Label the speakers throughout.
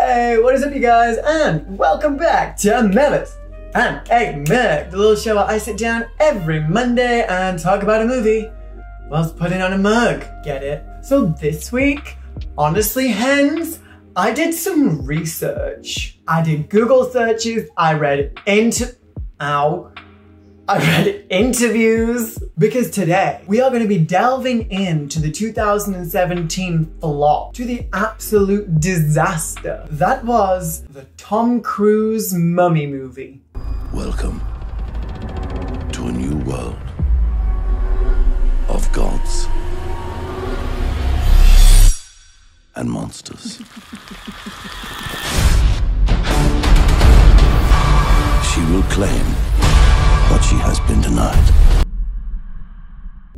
Speaker 1: Hey, what is up you guys, and welcome back to Members and a Minute, the little show where I sit down every Monday and talk about a movie whilst putting on a mug, get it? So this week, honestly hens, I did some research. I did Google searches, I read interviews, because today we are going to be delving into the 2017 flop, to the absolute disaster that was the Tom Cruise Mummy movie.
Speaker 2: Welcome to a new world of gods and monsters. She will claim what she has been denied.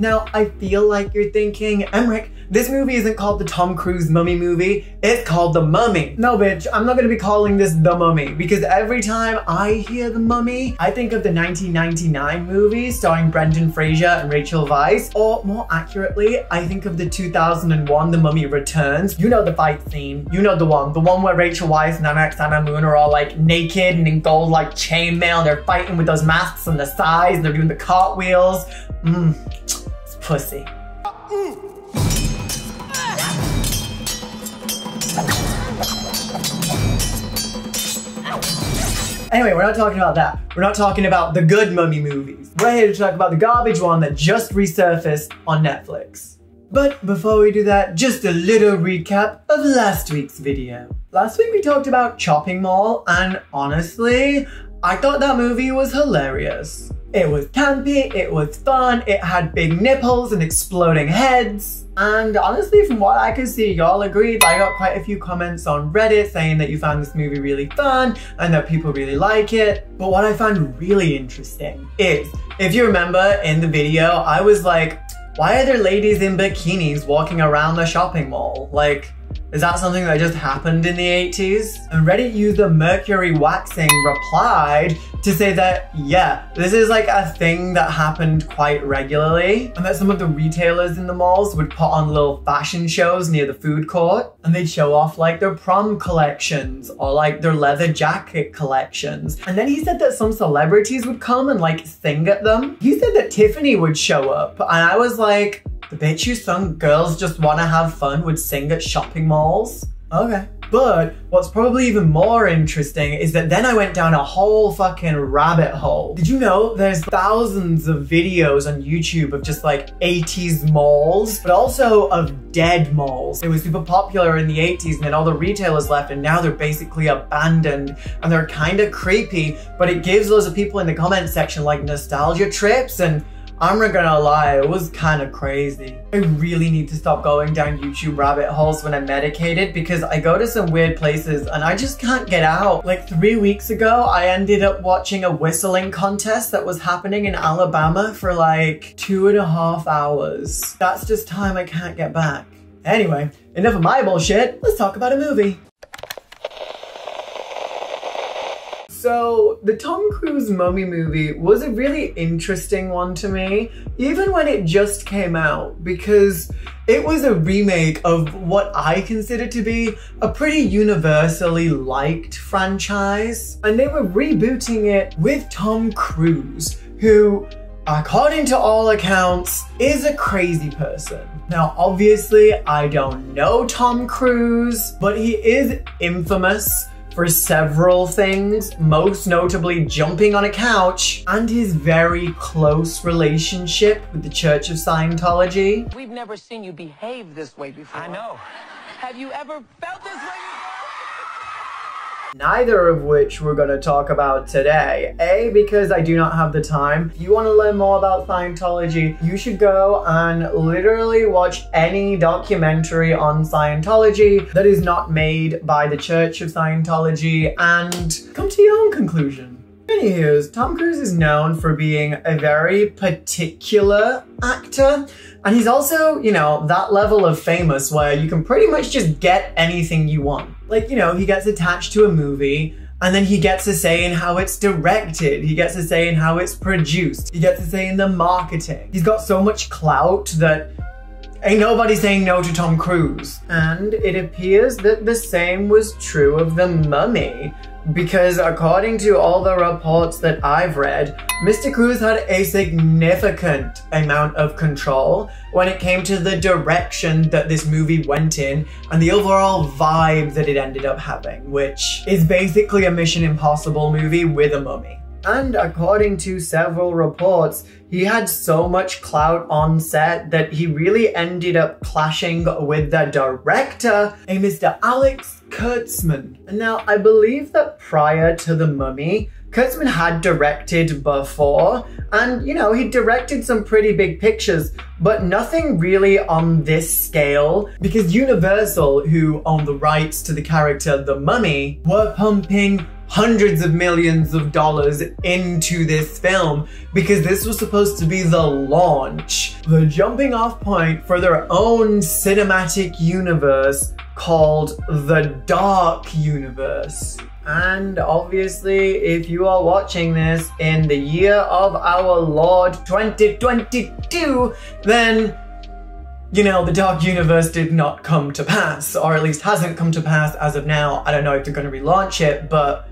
Speaker 1: Now, I feel like you're thinking, Emmerich, this movie isn't called the Tom Cruise Mummy movie, it's called The Mummy. No, bitch, I'm not gonna be calling this The Mummy, because every time I hear The Mummy, I think of the 1999 movie starring Brendan Fraser and Rachel Weisz, or more accurately, I think of the 2001 The Mummy Returns. You know the fight scene, you know the one where Rachel Weisz and Anna Moon are all like naked and in gold like chainmail, and they're fighting with those masks on the sides, and they're doing the cartwheels. Pussy. Anyway, we're not talking about that. We're not talking about the good mummy movies. We're here to talk about the garbage one that just resurfaced on Netflix. But before we do that, just a little recap of last week's video. Last week we talked about Chopping Mall, and honestly, I thought that movie was hilarious. It was campy, it was fun, it had big nipples and exploding heads. And honestly, from what I could see, y'all agreed. I got quite a few comments on Reddit saying that you found this movie really fun and that people really like it. But what I found really interesting is, if you remember in the video, I was like, why are there ladies in bikinis walking around the shopping mall? Like, is that something that just happened in the 80s? And Reddit user Mercury Waxing replied to say that, yeah, this is like a thing that happened quite regularly, and that some of the retailers in the malls would put on little fashion shows near the food court, and they'd show off like their prom collections or like their leather jacket collections. And then he said that some celebrities would come and like sing at them. He said that Tiffany would show up, and I was like, the bitch who sung Girls Just Wanna Have Fun would sing at shopping malls? Okay. But what's probably even more interesting is that then I went down a whole fucking rabbit hole. Did you know there's thousands of videos on YouTube of just like 80s malls, but also of dead malls? It was super popular in the 80s, and then all the retailers left, and now they're basically abandoned, and they're kind of creepy, but it gives loads of people in the comment section like nostalgia trips, and I'm not gonna lie, it was kind of crazy. I really need to stop going down YouTube rabbit holes when I'm medicated, because I go to some weird places and I just can't get out. Like 3 weeks ago, I ended up watching a whistling contest that was happening in Alabama for like 2.5 hours. That's just time I can't get back. Anyway, enough of my bullshit, let's talk about a movie. So, the Tom Cruise Mummy movie was a really interesting one to me, even when it just came out, because it was a remake of what I consider to be a pretty universally liked franchise. And they were rebooting it with Tom Cruise, who, according to all accounts, is a crazy person. Now, obviously, I don't know Tom Cruise, but he is infamous for several things, most notably jumping on a couch, and his very close relationship with the Church of Scientology.
Speaker 3: We've never seen you behave this way before. I know. Have you ever felt this way before?
Speaker 1: Neither of which we're going to talk about today. A, because I do not have the time. If you want to learn more about Scientology, you should go and literally watch any documentary on Scientology that is not made by the Church of Scientology and come to your own conclusion. Anywho, Tom Cruise is known for being a very particular actor, and he's also, you know, that level of famous where you can pretty much just get anything you want. Like, you know, he gets attached to a movie, and then he gets a say in how it's directed, he gets a say in how it's produced, he gets a say in the marketing. He's got so much clout that Ain't nobody saying no to Tom Cruise. And it appears that the same was true of The Mummy, because according to all the reports that I've read, Mr. Cruise had a significant amount of control when it came to the direction that this movie went in and the overall vibe that it ended up having, which is basically a Mission Impossible movie with a mummy. And according to several reports, he had so much clout on set that he really ended up clashing with the director, a Mr. Alex Kurtzman. And now, I believe that prior to The Mummy, Kurtzman had directed before, and you know, he directed some pretty big pictures, but nothing really on this scale, because Universal, who owned the rights to the character The Mummy, were pumping hundreds of millions of dollars into this film because this was supposed to be the launch, the jumping off point for their own cinematic universe called the Dark Universe. And obviously, if you are watching this in the year of our Lord 2022, then you know, the Dark Universe did not come to pass, or at least hasn't come to pass as of now. I don't know if they're going to relaunch it, but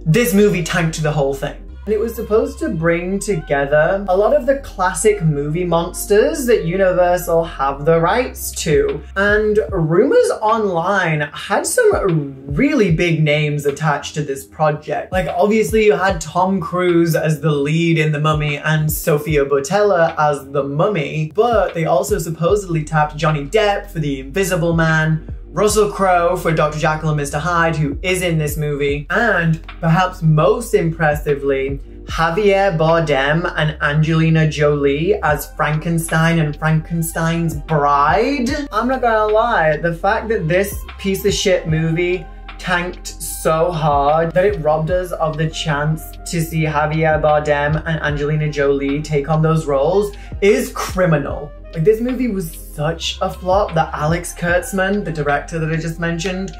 Speaker 1: this movie tanked the whole thing. And it was supposed to bring together a lot of the classic movie monsters that Universal have the rights to. And rumors online had some really big names attached to this project. Like, obviously you had Tom Cruise as the lead in The Mummy and Sofia Boutella as the Mummy, but they also supposedly tapped Johnny Depp for The Invisible Man, Russell Crowe for Dr. Jekyll and Mr. Hyde, who is in this movie, and perhaps most impressively, Javier Bardem and Angelina Jolie as Frankenstein and Frankenstein's bride. I'm not gonna lie, the fact that this piece of shit movie tanked so hard that it robbed us of the chance to see Javier Bardem and Angelina Jolie take on those roles is criminal. Like, this movie was such a flop that Alex Kurtzman, the director that I just mentioned,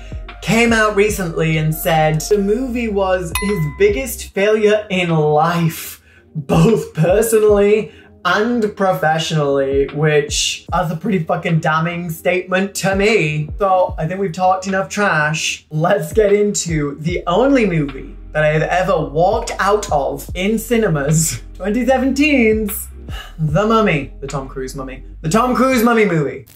Speaker 1: came out recently and said the movie was his biggest failure in life, both personally and professionally, which is a pretty fucking damning statement to me. So I think we've talked enough trash. Let's get into the only movie that I have ever walked out of in cinemas, 2017's The Mummy, the Tom Cruise Mummy. The Tom Cruise Mummy movie.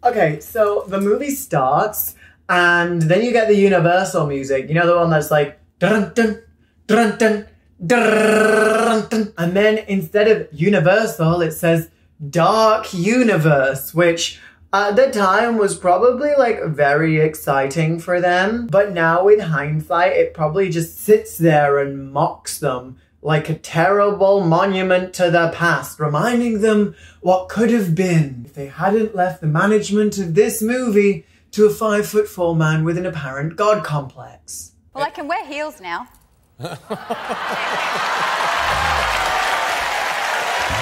Speaker 1: Okay, so the movie starts and then you get the Universal music. You know, the one that's like dun dun dun dun dun dun. And then instead of Universal, it says Dark Universe, which at the time was probably like very exciting for them. But now with hindsight, it probably just sits there and mocks them like a terrible monument to the past, reminding them what could have been if they hadn't left the management of this movie to a 5'4" man with an apparent god complex.
Speaker 4: Well, I can wear heels now.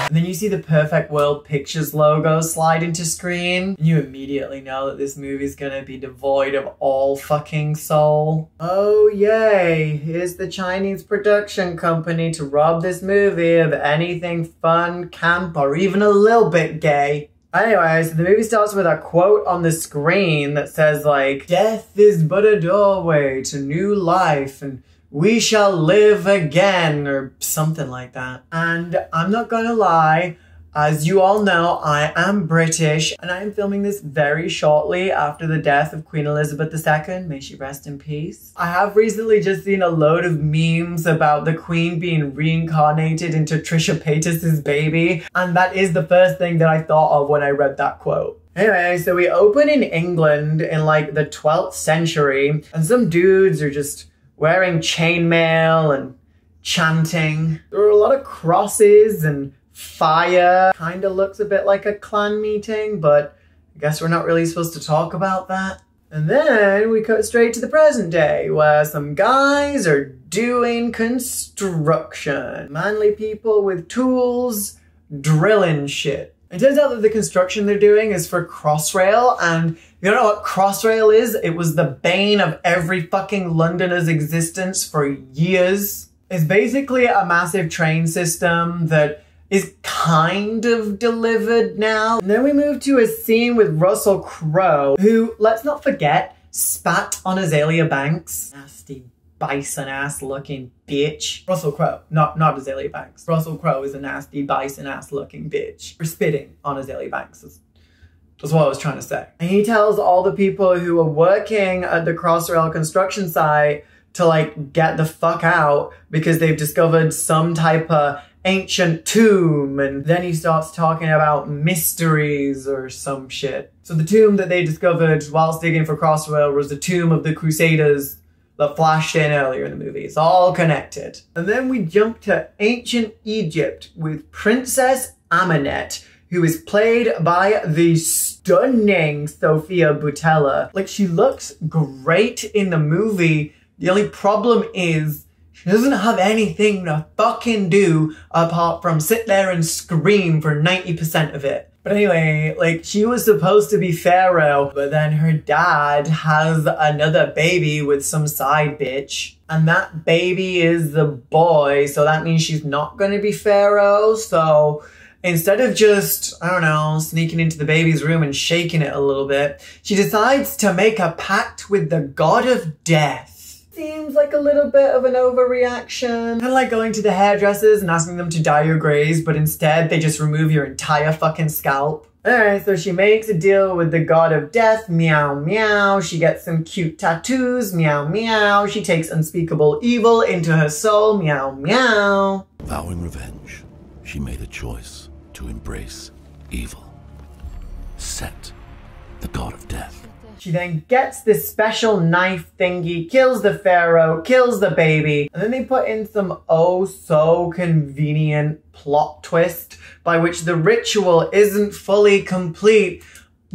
Speaker 1: And then you see the Perfect World Pictures logo slide into screen, and you immediately know that this movie's gonna be devoid of all fucking soul. Oh yay, here's the Chinese production company to rob this movie of anything fun, camp, or even a little bit gay. Anyways, the movie starts with a quote on the screen that says like, "Death is but a doorway to new life, and we shall live again," or something like that. And I'm not gonna lie, as you all know, I am British, and I am filming this very shortly after the death of Queen Elizabeth II, may she rest in peace. I have recently just seen a load of memes about the Queen being reincarnated into Trisha Paytas's baby, and that is the first thing that I thought of when I read that quote. Anyway, so we open in England in like the 12th century, and some dudes are just wearing chainmail and chanting. There are a lot of crosses and fire. Kinda looks a bit like a clan meeting, but I guess we're not really supposed to talk about that. And then we cut straight to the present day, where some guys are doing construction. Manly people with tools, drilling shit. It turns out that the construction they're doing is for Crossrail, and you know what Crossrail is? It was the bane of every fucking Londoner's existence for years. It's basically a massive train system that is kind of delivered now. And then we move to a scene with Russell Crowe, who, let's not forget, spat on Azalea Banks. Nasty bison-ass looking bitch. Russell Crowe, not Azalea Banks. Russell Crowe is a nasty bison-ass looking bitch for spitting on Azalea Banks. That's what I was trying to say. And he tells all the people who are working at the Crossrail construction site to like get the fuck out because they've discovered some type of ancient tomb. And then he starts talking about mysteries or some shit. So the tomb that they discovered whilst digging for Crossrail was the tomb of the Crusaders that flashed in earlier in the movie. It's all connected. And then we jump to ancient Egypt with Princess Amenet, who is played by the stunning Sofia Boutella. Like, she looks great in the movie. The only problem is she doesn't have anything to fucking do apart from sit there and scream for 90% of it. But anyway, like, she was supposed to be Pharaoh, but then her dad has another baby with some side bitch. And that baby is the boy, so that means she's not gonna be Pharaoh. So instead of just, I don't know, sneaking into the baby's room and shaking it a little bit, she decides to make a pact with the god of death. Seems like a little bit of an overreaction. Kind of like going to the hairdressers and asking them to dye your grays, but instead they just remove your entire fucking scalp. Alright, so she makes a deal with the god of death, meow meow. She gets some cute tattoos, meow meow. She takes unspeakable evil into her soul, meow meow.
Speaker 2: Vowing revenge, she made a choice to embrace evil. Set, the god of death.
Speaker 1: She then gets this special knife thingy, kills the pharaoh, kills the baby, and then they put in some oh so convenient plot twist by which the ritual isn't fully complete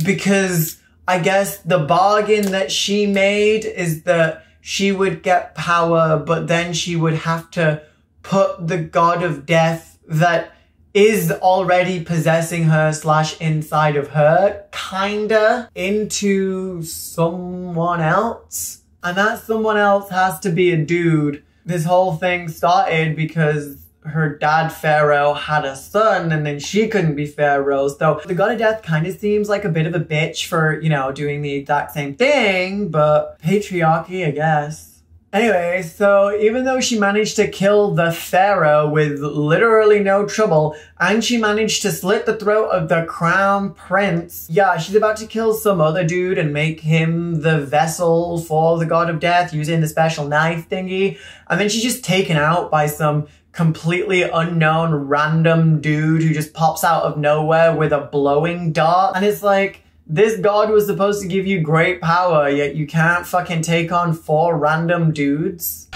Speaker 1: because I guess the bargain that she made is that she would get power, but then she would have to put the god of death that is already possessing her / inside of her, kinda, into someone else. And that someone else has to be a dude. This whole thing started because her dad, Pharaoh, had a son and then she couldn't be Pharaoh. So the god of death kind of seems like a bit of a bitch for, you know, doing the exact same thing, but patriarchy, I guess. Anyway, so even though she managed to kill the pharaoh with literally no trouble, and she managed to slit the throat of the crown prince, yeah, she's about to kill some other dude and make him the vessel for the god of death using the special knife thingy, and then she's just taken out by some completely unknown random dude who just pops out of nowhere with a blowing dart, and it's like, this god was supposed to give you great power, yet you can't fucking take on 4 random dudes.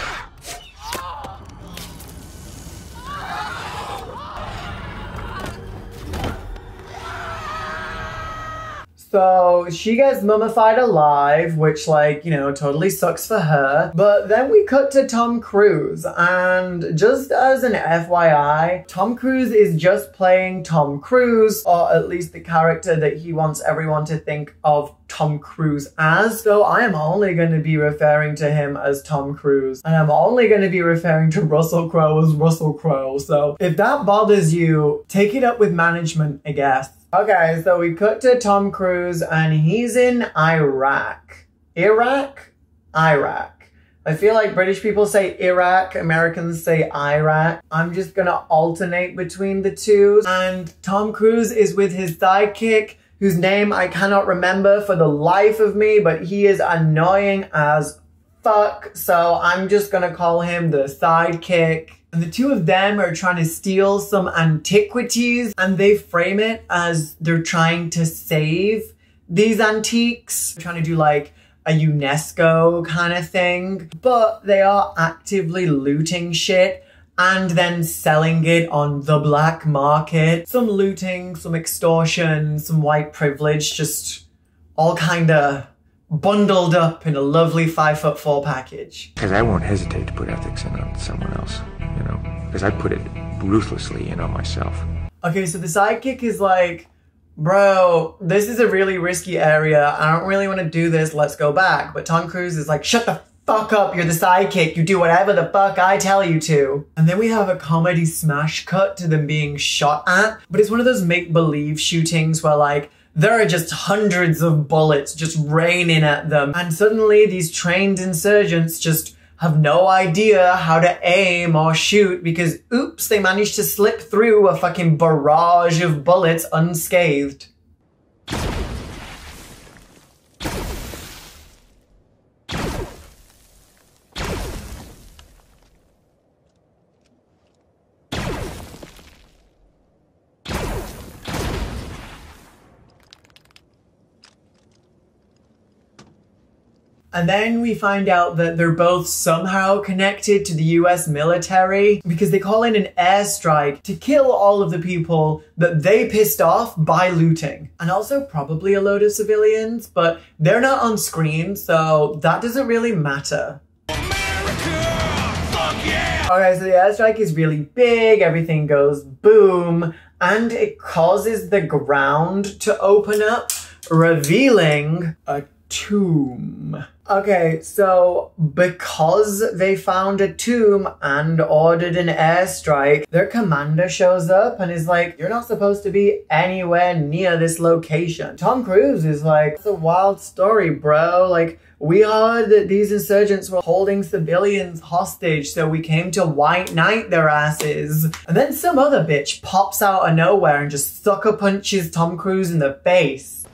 Speaker 1: So she gets mummified alive, which, like, you know, totally sucks for her. But then we cut to Tom Cruise, and just as an FYI, Tom Cruise is just playing Tom Cruise, or at least the character that he wants everyone to think of Tom Cruise as. So I am only going to be referring to him as Tom Cruise, and I'm only going to be referring to Russell Crowe as Russell Crowe. So if that bothers you, take it up with management, I guess. Okay, so we cut to Tom Cruise and he's in Iraq. Iraq? Iraq. I feel like British people say Iraq, Americans say Iraq. I'm just gonna alternate between the two. And Tom Cruise is with his sidekick, whose name I cannot remember for the life of me, but he is annoying as fuck. So I'm just gonna call him the sidekick. And the two of them are trying to steal some antiquities, and they frame it as they're trying to save these antiques. They're trying to do like a UNESCO kind of thing, but they are actively looting shit and then selling it on the black market. Some looting, some extortion, some white privilege, just all kind of bundled up in a lovely 5'4" package.
Speaker 4: Because I won't hesitate to put ethics in on someone else, you know, because I put it ruthlessly in on myself.
Speaker 1: Okay, so the sidekick is like, bro, this is a really risky area. I don't really want to do this. Let's go back. But Tom Cruise is like, shut the fuck up, you're the sidekick, you do whatever the fuck I tell you to. And then we have a comedy smash cut to them being shot at, but it's one of those make-believe shootings where like, there are just hundreds of bullets just raining at them, and suddenly these trained insurgents just have no idea how to aim or shoot because, oops, they managed to slip through a fucking barrage of bullets unscathed. And then we find out that they're both somehow connected to the US military because they call in an airstrike to kill all of the people that they pissed off by looting. And also probably a load of civilians, but they're not on screen, so that doesn't really matter. America, fuck yeah! Okay, so the airstrike is really big, everything goes boom, and it causes the ground to open up, revealing a tomb. Okay, so because they found a tomb and ordered an airstrike, their commander shows up and is like, you're not supposed to be anywhere near this location. Tom Cruise is like, it's a wild story, bro. Like, we heard that these insurgents were holding civilians hostage, so we came to white knight their asses. And then some other bitch pops out of nowhere and just sucker punches Tom Cruise in the face.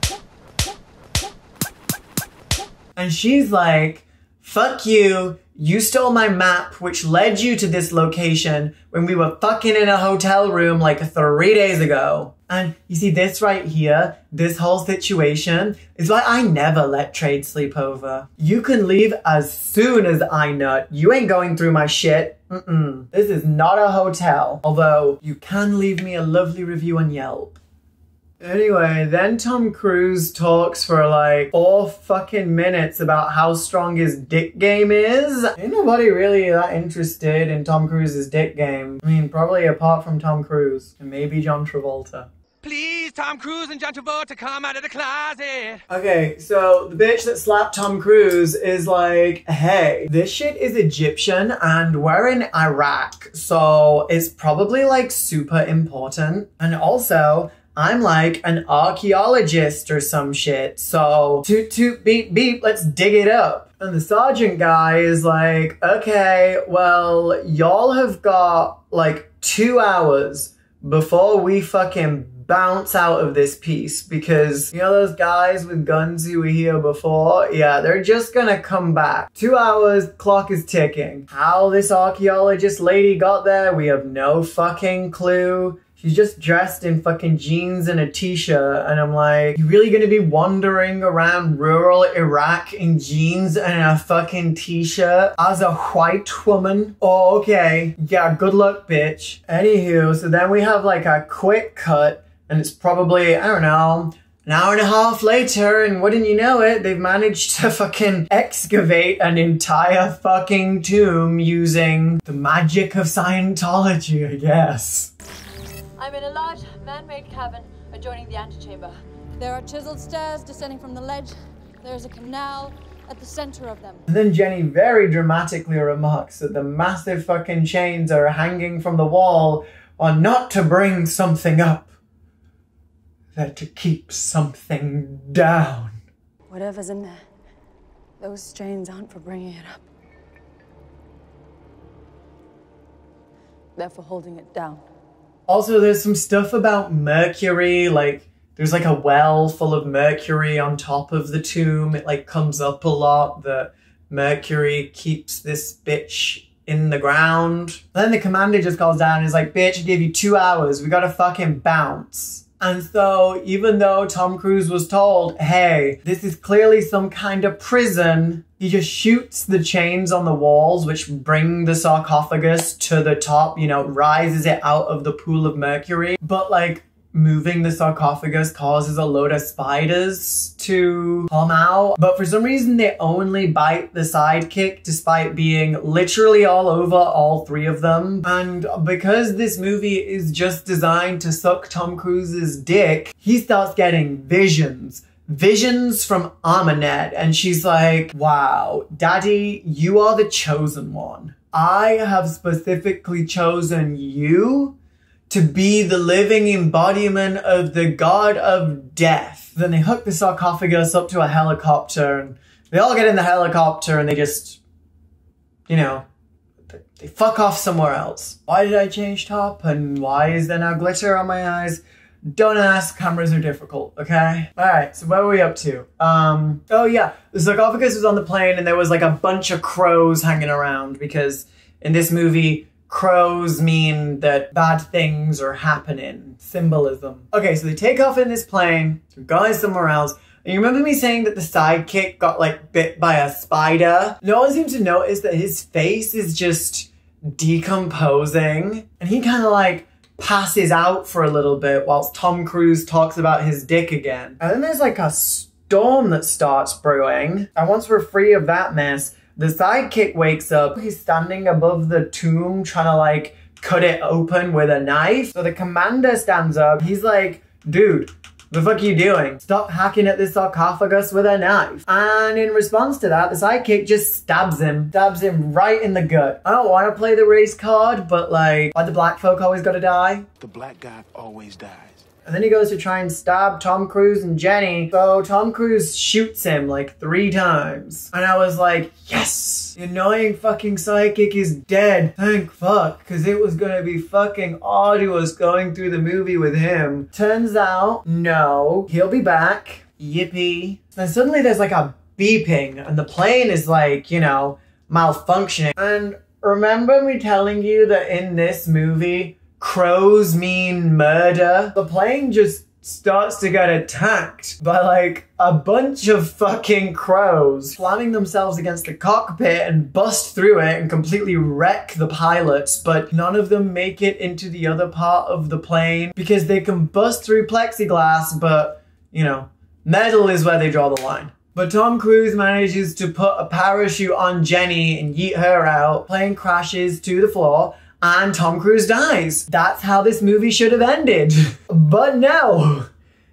Speaker 1: And she's like, fuck you, you stole my map which led you to this location when we were fucking in a hotel room like 3 days ago. And you see this right here, this whole situation is why I never let trade sleep over. You can leave as soon as I nut. You ain't going through my shit. This is not a hotel. Although you can leave me a lovely review on Yelp. Anyway, then Tom Cruise talks for like 4 fucking minutes about how strong his dick game is. Ain't nobody really that interested in Tom Cruise's dick game. I mean, probably apart from Tom Cruise and maybe John Travolta.
Speaker 3: Please, Tom Cruise and John Travolta, come out of the closet.
Speaker 1: Okay, so the bitch that slapped Tom Cruise is like, hey, this shit is Egyptian and we're in Iraq, so it's probably like super important. And also, I'm like an archaeologist or some shit, so toot toot beep beep, let's dig it up. And the sergeant guy is like, okay, well, y'all have got like 2 hours before we fucking bounce out of this piece because, you know those guys with guns who were here before? Yeah, they're just gonna come back. 2 hours, clock is ticking. How this archaeologist lady got there, we have no fucking clue. She's just dressed in fucking jeans and a t-shirt, and I'm like, you really gonna be wandering around rural Iraq in jeans and a fucking t-shirt as a white woman? Oh, okay. Yeah, good luck, bitch. Anywho, so then we have like a quick cut, and it's probably, I don't know, an hour and a half later, and wouldn't you know it, they've managed to fucking excavate an entire fucking tomb using the magic of Scientology, I guess.
Speaker 5: I'm in a large man-made cavern adjoining the antechamber. There are chiseled stairs descending from the ledge. There's a canal at the center of them.
Speaker 1: And then Jenny very dramatically remarks that the massive fucking chains are hanging from the wall are not to bring something up. They're to keep something down.
Speaker 5: Whatever's in there, those chains aren't for bringing it up. They're for holding it down.
Speaker 1: Also, there's some stuff about mercury, like, there's like a well full of mercury on top of the tomb. It like comes up a lot that mercury keeps this bitch in the ground. Then the commander just calls down and is like, bitch, I gave you 2 hours, we gotta fucking bounce. And so, even though Tom Cruise was told, hey, this is clearly some kind of prison, he just shoots the chains on the walls, which bring the sarcophagus to the top, you know, rises it out of the pool of mercury. But like, moving the sarcophagus causes a load of spiders to come out. But for some reason, they only bite the sidekick despite being literally all over all 3 of them. And because this movie is just designed to suck Tom Cruise's dick, he starts getting visions. visions from Ahmanet, and she's like, wow, Daddy, you are the chosen one. I have specifically chosen you to be the living embodiment of the god of death. Then they hook the sarcophagus up to a helicopter, and they all get in the helicopter and they just, you know, they fuck off somewhere else. Why did I change top? And why is there now glitter on my eyes? Don't ask, cameras are difficult, okay? Alright, so what were we up to? Oh yeah, the sarcophagus was on the plane and there was like a bunch of crows hanging around because in this movie, crows mean that bad things are happening. Symbolism. Okay, so they take off in this plane, they're going somewhere else. And you remember me saying that the sidekick got like bit by a spider? No one seems to notice that his face is just decomposing. And he kind of like passes out for a little bit whilst Tom Cruise talks about his dick again. And then there's like a storm that starts brewing. And once we're free of that mess, the sidekick wakes up. He's standing above the tomb trying to like cut it open with a knife. So the commander stands up. He's like, dude, the fuck are you doing? Stop hacking at this sarcophagus with a knife. And in response to that, the sidekick just stabs him right in the gut. I don't want to play the race card, but like, why the black folk always gotta die?
Speaker 6: The black guy always dies.
Speaker 1: And then he goes to try and stab Tom Cruise and Jenny. So Tom Cruise shoots him like 3 times. And I was like, yes! The annoying fucking sidekick is dead. Thank fuck. Because it was gonna be fucking arduous going through the movie with him. Turns out, no. He'll be back. Yippee. Then suddenly there's like a beeping. And the plane is like, you know, malfunctioning. And remember me telling you that in this movie, crows mean murder? The plane just starts to get attacked by like a bunch of fucking crows slamming themselves against the cockpit and bust through it and completely wreck the pilots, but none of them make it into the other part of the plane because they can bust through plexiglass, but you know, metal is where they draw the line. But Tom Cruise manages to put a parachute on Jenny and yeet her out. Plane crashes to the floor. And Tom Cruise dies. That's how this movie should have ended. But no,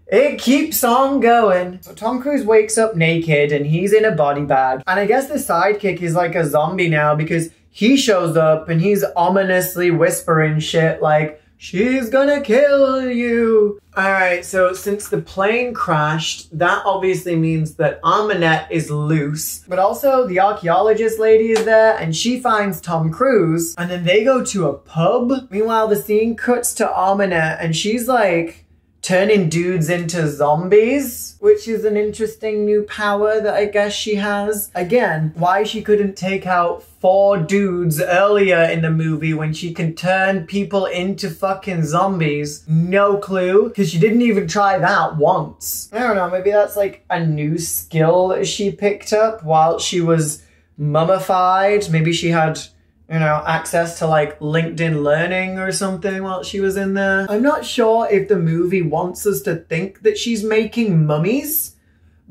Speaker 1: it keeps on going. So Tom Cruise wakes up naked and he's in a body bag. And I guess the sidekick is like a zombie now because he shows up and he's ominously whispering shit like, she's gonna kill you. Alright, so since the plane crashed, that obviously means that Ahmanet is loose. But also the archaeologist lady is there and she finds Tom Cruise and then they go to a pub. Meanwhile, the scene cuts to Ahmanet and she's like turning dudes into zombies, which is an interesting new power that I guess she has. Again, why she couldn't take out 4 dudes earlier in the movie when she can turn people into fucking zombies. No clue, because she didn't even try that once. I don't know, maybe that's like a new skill that she picked up while she was mummified. Maybe she had, you know, access to like LinkedIn Learning or something while she was in there. I'm not sure if the movie wants us to think that she's making mummies,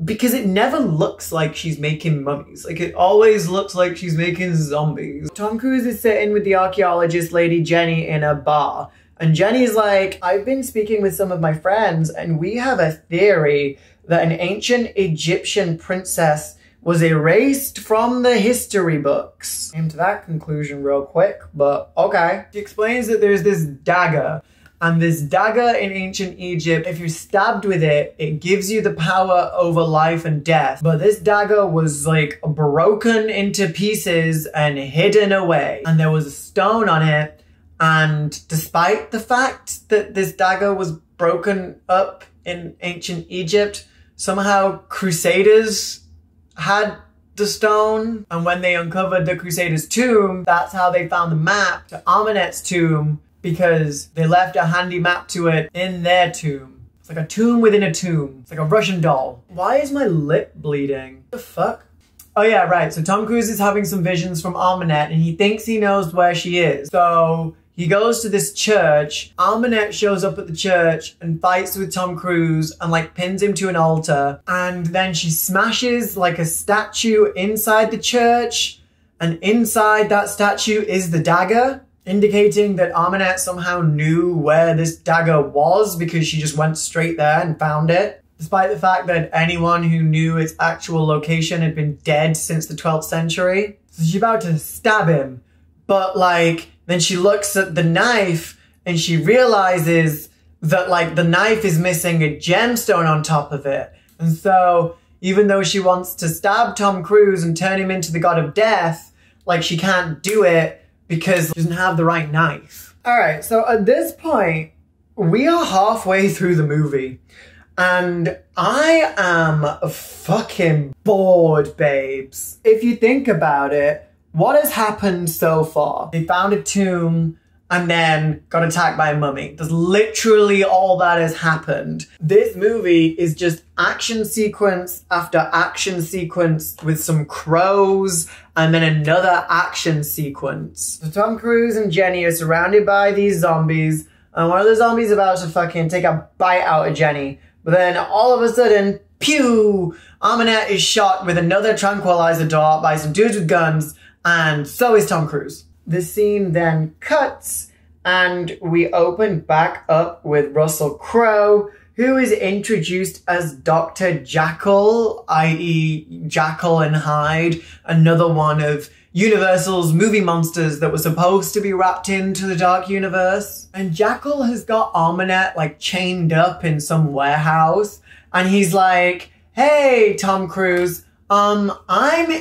Speaker 1: because it never looks like she's making mummies. Like, it always looks like she's making zombies. Tom Cruise is sitting with the archaeologist lady Jenny in a bar. And Jenny's like, I've been speaking with some of my friends and we have a theory that an ancient Egyptian princess was erased from the history books. Came to that conclusion real quick, but okay. She explains that there's this dagger, and this dagger in ancient Egypt, if you're stabbed with it, it gives you the power over life and death. But this dagger was like broken into pieces and hidden away. And there was a stone on it, and despite the fact that this dagger was broken up in ancient Egypt, somehow Crusaders had the stone, and when they uncovered the Crusaders' tomb, that's how they found the map to Ahmanet's tomb, because they left a handy map to it in their tomb. It's like a tomb within a tomb. It's like a Russian doll. Why is my lip bleeding? What the fuck? Oh yeah, right, so Tom Cruise is having some visions from Ahmanet and he thinks he knows where she is. So he goes to this church. Ahmanet shows up at the church and fights with Tom Cruise and like pins him to an altar. And then she smashes like a statue inside the church. And inside that statue is the dagger, indicating that Ahmanet somehow knew where this dagger was because she just went straight there and found it. despite the fact that anyone who knew its actual location had been dead since the 12th century. So she's about to stab him, but like, then she looks at the knife and she realizes that like the knife is missing a gemstone on top of it. And so even though she wants to stab Tom Cruise and turn him into the god of death, like she can't do it because she doesn't have the right knife. All right, so at this point, we are halfway through the movie and I am fucking bored, babes. If you think about it, what has happened so far? They found a tomb and then got attacked by a mummy. That's literally all that has happened. This movie is just action sequence after action sequence with some crows and then another action sequence. So Tom Cruise and Jenny are surrounded by these zombies and one of the zombies is about to fucking take a bite out of Jenny. But then all of a sudden, pew! Aminette is shot with another tranquilizer dart by some dudes with guns, and so is Tom Cruise. The scene then cuts and we open back up with Russell Crowe, who is introduced as Dr. Jackal, i.e. Jekyll and Hyde, another one of Universal's movie monsters that were supposed to be wrapped into the Dark Universe. And Jackal has got Aminette like chained up in some warehouse and he's like, hey, Tom Cruise, I'm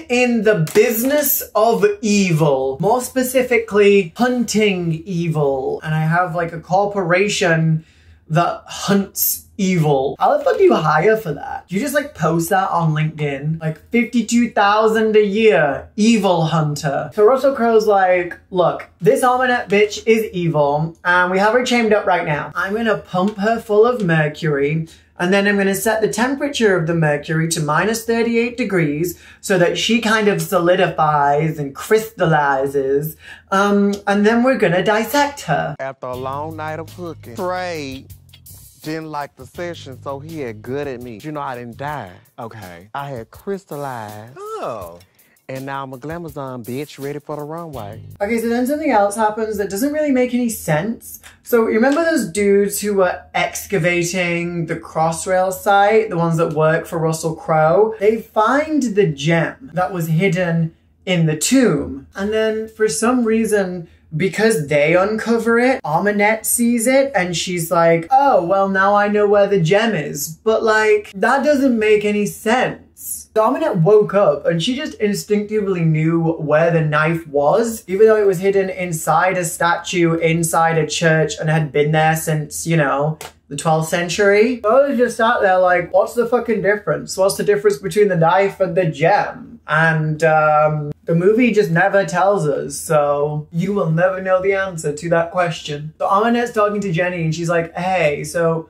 Speaker 1: in the business of evil, more specifically hunting evil, and I have like a corporation that hunts evil. How the fuck do you hire for that? Do you just like post that on LinkedIn? Like 52,000 a year, evil hunter. So Russell Crowe's like, look, this Aminette bitch is evil and we have her chained up right now. I'm gonna pump her full of mercury and then I'm gonna set the temperature of the mercury to -38 degrees so that she kind of solidifies and crystallizes. And then we're gonna dissect her.
Speaker 7: After a long night of hooking, prayed, didn't like the session, so he had good at me. You know, I didn't die. Okay. I had crystallized. Oh. And now I'm a glamazon bitch ready for the runway.
Speaker 1: Okay, so then something else happens that doesn't really make any sense. So you remember those dudes who were excavating the Crossrail site, the ones that work for Russell Crowe? They find the gem that was hidden in the tomb. And then for some reason, because they uncover it, Aminette sees it and she's like, oh, well, now I know where the gem is. But like, that doesn't make any sense. Aminette woke up and she just instinctively knew where the knife was, even though it was hidden inside a statue, inside a church, and had been there since, you know, the 12th century. So I was just sat there like, what's the fucking difference? What's the difference between the knife and the gem? And the movie just never tells us, so you will never know the answer to that question. So Aminette's talking to Jenny and she's like, hey, so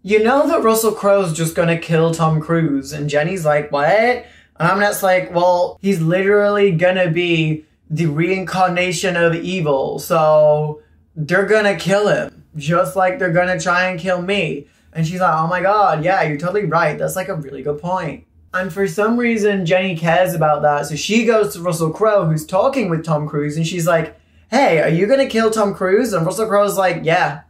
Speaker 1: you know that Russell Crowe's just gonna kill Tom Cruise? And Jenny's like, what? And Aminette's like, well, he's literally gonna be the reincarnation of evil, so they're gonna kill him, just like they're gonna try and kill me. And she's like, oh my god, yeah, you're totally right. That's like a really good point. And for some reason, Jenny cares about that, so she goes to Russell Crowe, who's talking with Tom Cruise, and she's like, hey, are you gonna kill Tom Cruise? And Russell Crowe's like, yeah.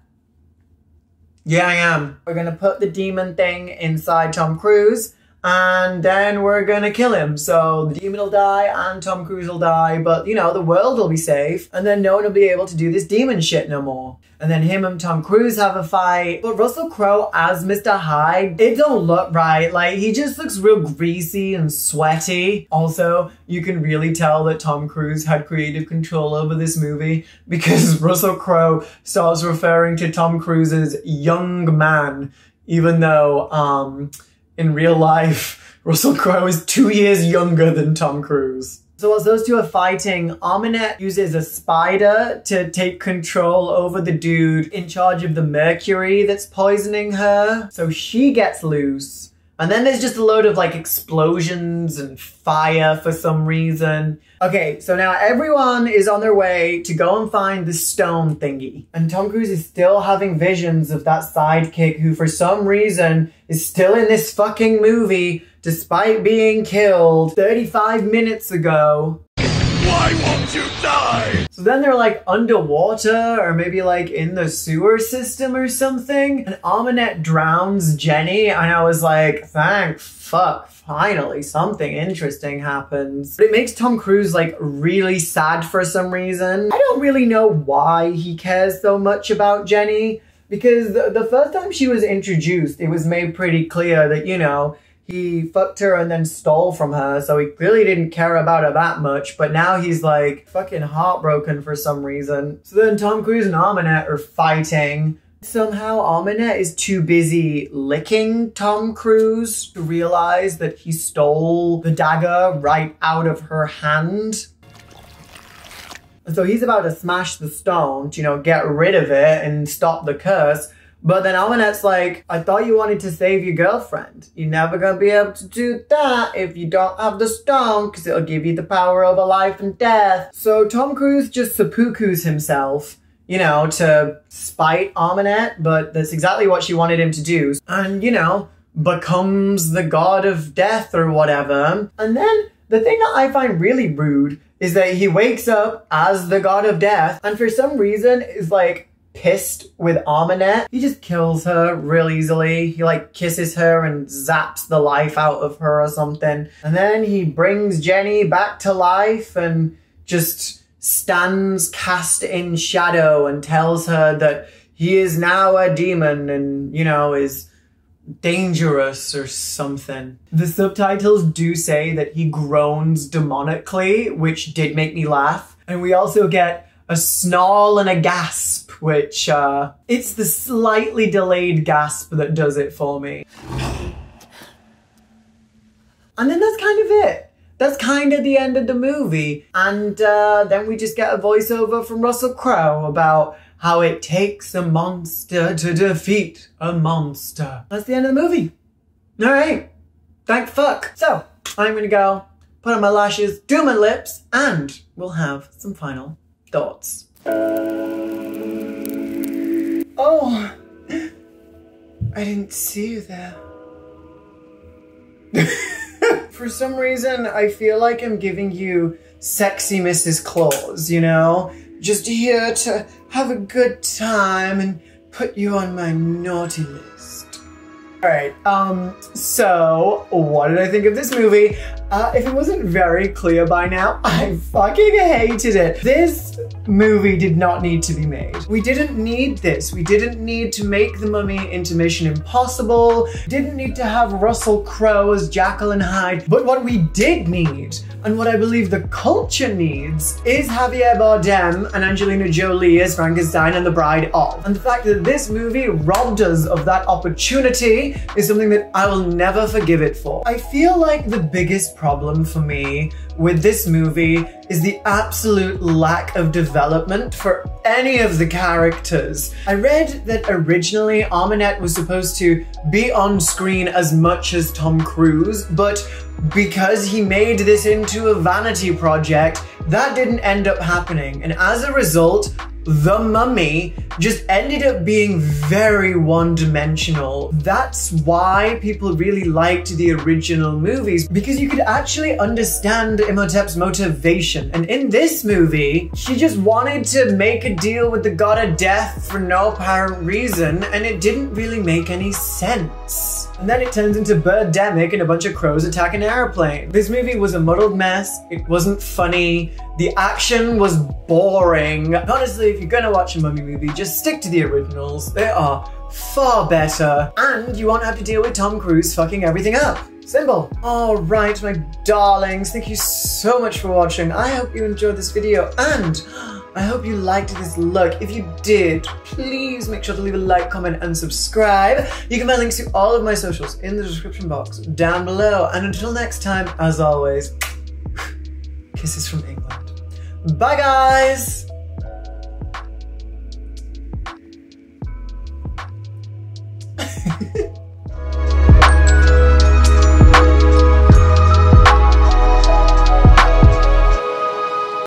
Speaker 1: Yeah, I am. We're gonna put the demon thing inside Tom Cruise, and then we're gonna kill him. So the demon will die and Tom Cruise will die, but you know, the world will be safe, and then no one will be able to do this demon shit no more. And then him and Tom Cruise have a fight. But Russell Crowe as Mr. Hyde, it don't look right. Like, he just looks real greasy and sweaty. Also, you can really tell that Tom Cruise had creative control over this movie because Russell Crowe starts referring to Tom Cruise as young man, even though, in real life, Russell Crowe is 2 years younger than Tom Cruise. So as those two are fighting, Aminette uses a spider to take control over the dude in charge of the mercury that's poisoning her. So she gets loose. And then there's just a load of like explosions and fire for some reason. Okay, so now everyone is on their way to go and find the stone thingy. And Tom Cruise is still having visions of that sidekick who for some reason is still in this fucking movie despite being killed 35 minutes ago.
Speaker 2: Why won't you die?
Speaker 1: So then they're like underwater or maybe like in the sewer system or something. And Aminette drowns Jenny and I was like, thank fuck, finally something interesting happens. But it makes Tom Cruise like really sad for some reason. I don't really know why he cares so much about Jenny because the first time she was introduced, it was made pretty clear that, you know, he fucked her and then stole from her, so he clearly didn't care about her that much, but now he's like fucking heartbroken for some reason. So then Tom Cruise and Aminette are fighting. Somehow Aminette is too busy licking Tom Cruise to realize that he stole the dagger right out of her hand. And so he's about to smash the stone to, you know, get rid of it and stop the curse. But then Aminette's like, I thought you wanted to save your girlfriend. You're never gonna be able to do that if you don't have the stone, because it'll give you the power over life and death. So Tom Cruise just seppukus himself, you know, to spite Aminette, but that's exactly what she wanted him to do. And, you know, becomes the god of death or whatever. And then the thing that I find really rude is that he wakes up as the god of death and for some reason is like, pissed with Aminette. He just kills her real easily. He like kisses her and zaps the life out of her or something. And then he brings Jenny back to life and just stands cast in shadow and tells her that he is now a demon and, you know, is dangerous or something. The subtitles do say that he groans demonically, which did make me laugh. And we also get a snarl and a gasp, which, it's the slightly delayed gasp that does it for me. And then that's kind of it. That's kind of the end of the movie. And then we just get a voiceover from Russell Crowe about how it takes a monster to defeat a monster. That's the end of the movie. All right. Thank fuck. So, I'm gonna go put on my lashes, do my lips, and we'll have some final thoughts. Oh, I didn't see you there. For some reason, I feel like I'm giving you sexy Mrs. Claus, you know? Just here to have a good time and put you on my naughty list. Alright, so what did I think of this movie? If it wasn't very clear by now, I fucking hated it. This movie did not need to be made. We didn't need this. We didn't need to make The Mummy into Mission Impossible. Didn't need to have Russell Crowe as Jekyll and Hyde. But what we did need, and what I believe the culture needs, is Javier Bardem and Angelina Jolie as Frankenstein and the Bride of. And the fact that this movie robbed us of that opportunity is something that I will never forgive it for. I feel like the biggest problem for me with this movie is the absolute lack of development for any of the characters. I read that originally Aminette was supposed to be on screen as much as Tom Cruise, but because he made this into a vanity project, that didn't end up happening. And as a result, The Mummy just ended up being very one-dimensional. That's why people really liked the original movies, because you could actually understand Imhotep's motivation. And in this movie, she just wanted to make a deal with the god of death for no apparent reason, and it didn't really make any sense. And then it turns into Birdemic and a bunch of crows attack an airplane. This movie was a muddled mess. It wasn't funny. The action was boring. Honestly, if you're gonna watch a Mummy movie, just stick to the originals. They are far better. And you won't have to deal with Tom Cruise fucking everything up. Simple. Alright, my darlings, thank you so much for watching. I hope you enjoyed this video and I hope you liked this look. If you did, please make sure to leave a like, comment, and subscribe. You can find links to all of my socials in the description box down below. And until next time, as always, kisses from England. Bye, guys!